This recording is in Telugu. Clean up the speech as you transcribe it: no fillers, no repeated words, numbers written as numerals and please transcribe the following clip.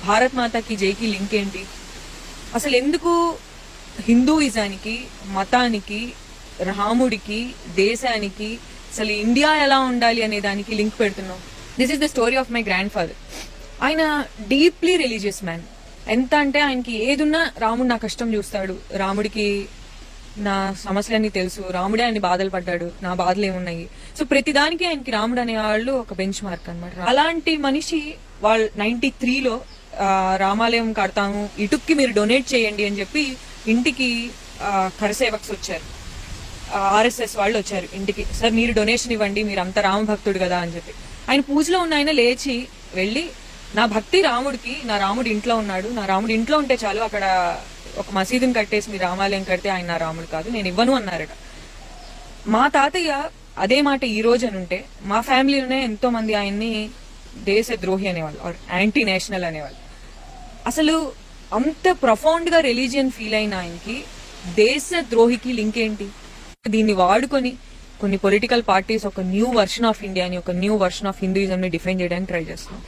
భారత్ మాతాకి జైకి లింక్ ఏంటి? అసలు ఎందుకు హిందూయిజానికి, మతానికి, రాముడికి, దేశానికి, అసలు ఇండియా ఎలా ఉండాలి అనే దానికి లింక్ పెడుతున్నాం? This is the story of my grand father. ఆయన డీప్లీ రిలీజియస్ మ్యాన్. ఎంత అంటే ఆయనకి ఏదున్నా రాముడు నా కష్టం చూస్తాడు, రాముడికి నా సమస్యలన్నీ తెలుసు, రాముడే ఆయన బాధలు పడ్డాడు, నా బాధలు ఏమున్నాయి. సో ప్రతిదానికి ఆయనకి రాముడు అనేవాళ్ళు ఒక బెంచ్ మార్క్ అనమాట. అలాంటి మనిషి వాళ్ళు 93లో రామాలయం కడతాము, ఇటుక్కి మీరు డొనేట్ చేయండి అని చెప్పి ఇంటికి కరసేవక్స్ వచ్చారు, ఆర్ఎస్ఎస్ వాళ్ళు వచ్చారు ఇంటికి. సార్ మీరు డొనేషన్ ఇవ్వండి, మీరు అంత రామభక్తుడు కదా అని చెప్పి. ఆయన పూజలో ఉన్న ఆయన లేచి వెళ్ళి, నా భక్తి రాముడికి, నా రాముడు ఇంట్లో ఉన్నాడు, నా రాముడు ఇంట్లో ఉంటే చాలు, అక్కడ ఒక మసీదుని కట్టేసి మీరు రామాలయం కడితే ఆయన నా రాముడు కాదు, నేను ఇవ్వను అన్నారట. మా తాతయ్య అదే మాట ఈ రోజు అని ఉంటే మా ఫ్యామిలీలోనే ఎంతో మంది ఆయన్ని దేశద్రోహి అనేవాళ్ళు, యాంటీ నేషనల్ అనేవాళ్ళు. అసలు అంత ప్రొఫౌండ్ గా రిలీజియన్ ఫీల్ అయిన ఆయనకి దేశద్రోహికి లింక్ ఏంటి? దీన్ని వాడుకొని కొన్ని పొలిటికల్ పార్టీస్ ఒక న్యూ వర్షన్ ఆఫ్ ఇండియాని, ఒక న్యూ వర్షన్ ఆఫ్ హిందూయిజం ని డిఫైన్ చేయడానికి ట్రై చేస్తున్నాం.